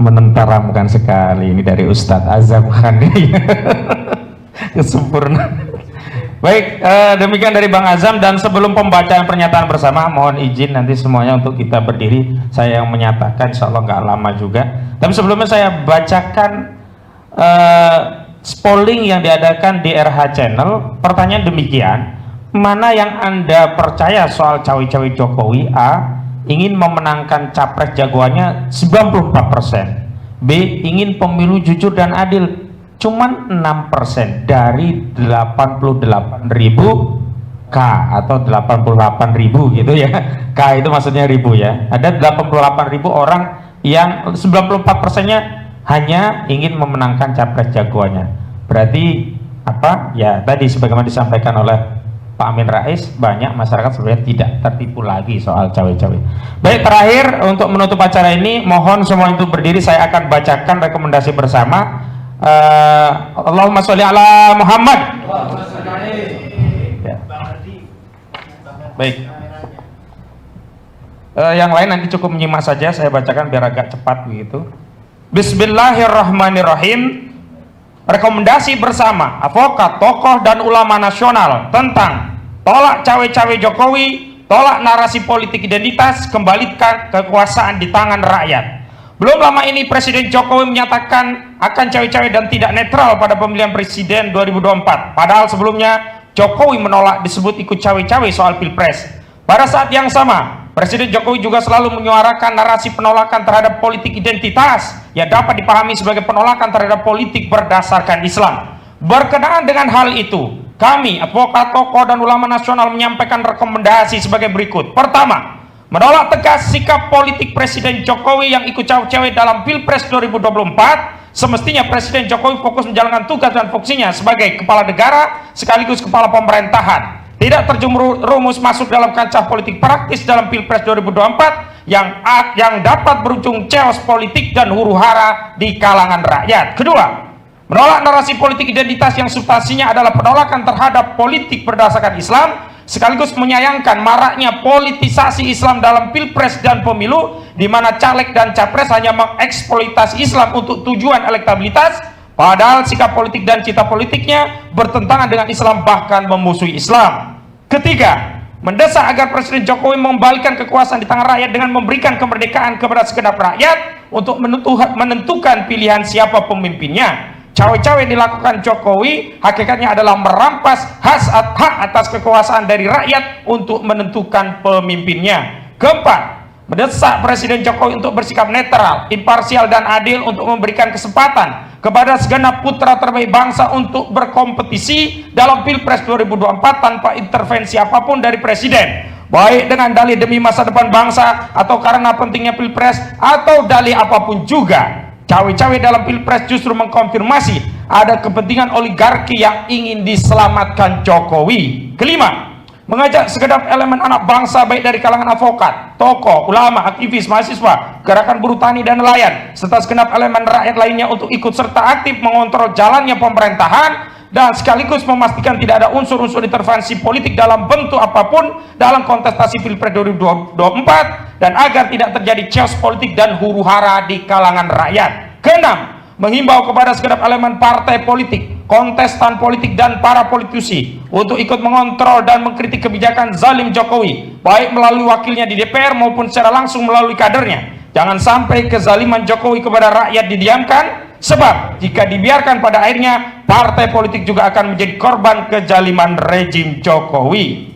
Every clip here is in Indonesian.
menenteramkan sekali ini dari Ustadz Azam Khandi. Kesempurnaan. Baik, demikian dari Bang Azam. Dan sebelum pembacaan pernyataan bersama, mohon izin nanti semuanya untuk kita berdiri. Saya yang menyatakan, insya Allah nggak lama juga. Tapi sebelumnya saya bacakan polling yang diadakan di RH Channel. Pertanyaan demikian, mana yang Anda percaya soal cawe-cawe Jokowi? A, ingin memenangkan capres jagoannya 94%. B, ingin pemilu jujur dan adil, cuman 6% dari 88.000 K atau 88.000 gitu ya. K itu maksudnya ribu ya. Ada 88.000 orang yang 94%-nya hanya ingin memenangkan capres jagoannya. Berarti apa? Ya tadi sebagaimana disampaikan oleh Pak Amin Rais, banyak masyarakat sebenarnya tidak tertipu lagi soal cawe-cawe. Baik, terakhir untuk menutup acara ini, mohon semua untuk berdiri. Saya akan bacakan rekomendasi bersama. Allahumma sholli ala Muhammad. Ya. Baik. Yang lain nanti cukup menyimak saja, saya bacakan biar agak cepat begitu. Bismillahirrahmanirrahim. Rekomendasi bersama advokat, tokoh dan ulama nasional tentang tolak cawe-cawe Jokowi, tolak narasi politik identitas, kembalikan kekuasaan di tangan rakyat. Belum lama ini Presiden Jokowi menyatakan akan cawe-cawe dan tidak netral pada pemilihan presiden 2024. Padahal sebelumnya Jokowi menolak disebut ikut cawe-cawe soal pilpres. Pada saat yang sama, Presiden Jokowi juga selalu menyuarakan narasi penolakan terhadap politik identitas yang dapat dipahami sebagai penolakan terhadap politik berdasarkan Islam. Berkenaan dengan hal itu, kami, advokat, tokoh, dan ulama nasional menyampaikan rekomendasi sebagai berikut. Pertama, menolak tegas sikap politik Presiden Jokowi yang ikut cawe-cawe dalam Pilpres 2024. Semestinya Presiden Jokowi fokus menjalankan tugas dan fungsinya sebagai kepala negara sekaligus kepala pemerintahan. Tidak terjerumus masuk dalam kancah politik praktis dalam Pilpres 2024 yang dapat berujung chaos politik dan huru-hara di kalangan rakyat. Kedua, menolak narasi politik identitas yang substansinya adalah penolakan terhadap politik berdasarkan Islam, sekaligus menyayangkan maraknya politisasi Islam dalam pilpres dan pemilu, di mana caleg dan capres hanya mengeksploitasi Islam untuk tujuan elektabilitas, padahal sikap politik dan cita politiknya bertentangan dengan Islam, bahkan memusuhi Islam. Ketiga, mendesak agar Presiden Jokowi mengembalikan kekuasaan di tangan rakyat dengan memberikan kemerdekaan kepada segenap rakyat untuk menentukan pilihan siapa pemimpinnya. Cawe-cawe dilakukan Jokowi hakikatnya adalah merampas hak atas kekuasaan dari rakyat untuk menentukan pemimpinnya. Keempat, mendesak Presiden Jokowi untuk bersikap netral, imparsial, dan adil untuk memberikan kesempatan kepada segenap putra terbaik bangsa untuk berkompetisi dalam Pilpres 2024 tanpa intervensi apapun dari Presiden, baik dengan dalih demi masa depan bangsa atau karena pentingnya Pilpres atau dalih apapun juga. Cawe-cawe dalam Pilpres justru mengkonfirmasi ada kepentingan oligarki yang ingin diselamatkan Jokowi. Kelima, mengajak segenap elemen anak bangsa baik dari kalangan advokat, tokoh, ulama, aktivis, mahasiswa, gerakan buruh tani dan nelayan, serta segenap elemen rakyat lainnya untuk ikut serta aktif mengontrol jalannya pemerintahan dan sekaligus memastikan tidak ada unsur-unsur intervensi politik dalam bentuk apapun dalam kontestasi Pilpres 2024 dan agar tidak terjadi chaos politik dan huru-hara di kalangan rakyat. Keenam, menghimbau kepada segenap elemen partai politik, kontestan politik, dan para politisi untuk ikut mengontrol dan mengkritik kebijakan zalim Jokowi, baik melalui wakilnya di DPR maupun secara langsung melalui kadernya. Jangan sampai kezaliman Jokowi kepada rakyat didiamkan, sebab jika dibiarkan pada akhirnya partai politik juga akan menjadi korban kezaliman rejim Jokowi.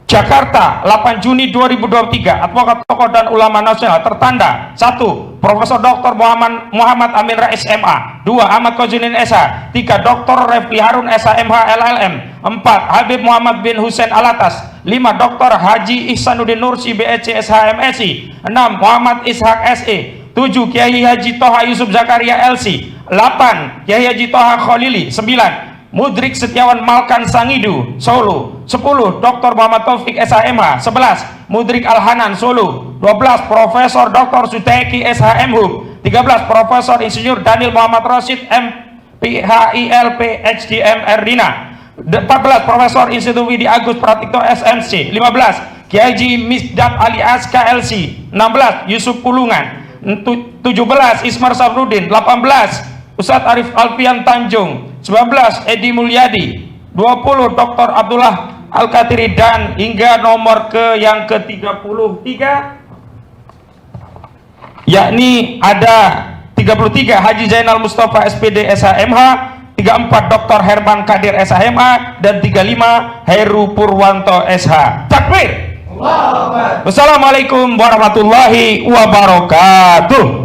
Jakarta, 8 Juni 2023. Advokat, tokoh, dan ulama nasional tertanda: 1. Profesor Dr. Muhammad Amin Rais MA. 2. Ahmad Kozinin SH. 3. Dr. Refli Harun SHMH LLM. 4. Habib Muhammad bin Hussein Alatas. 5. Dr. Haji Ihsanuddin Nursi BEC SHMSI. 6. Muhammad Ishak SE. 7. Kiai Haji Toha Yusuf Zakaria LC. 8. Kiai Haji Toha Khalili. 9. Mudrik Setiawan Malkan Sangidu, Solo. 10. Dr. Muhammad Taufik SHMH. 11. Mudrik Alhanan, Solo. 12. Profesor Dr. Suteki SHM Hub. 13. Profesor Insinyur Daniel Muhammad Rashid MPHIL PhD MR Dina. 14. Profesor Institut Widi Agus Pratikto SMC. 15. Kiai Haji Misdat alias KLC. 16 Yusuf Pulungan. 17 Ismar Sabruddin. 18 Ustadz Arif Alfian Tanjung. 19 Edi Mulyadi. 20 Dr. Abdullah Al-Katiri, dan hingga nomor yang ke-33 yakni ada 33 Haji Zainal Mustafa SPD SHMH, 34 Dr. Herman Kadir SHMA, dan 35 Heru Purwanto SH. Takbir. Wassalamualaikum warahmatullahi wabarakatuh.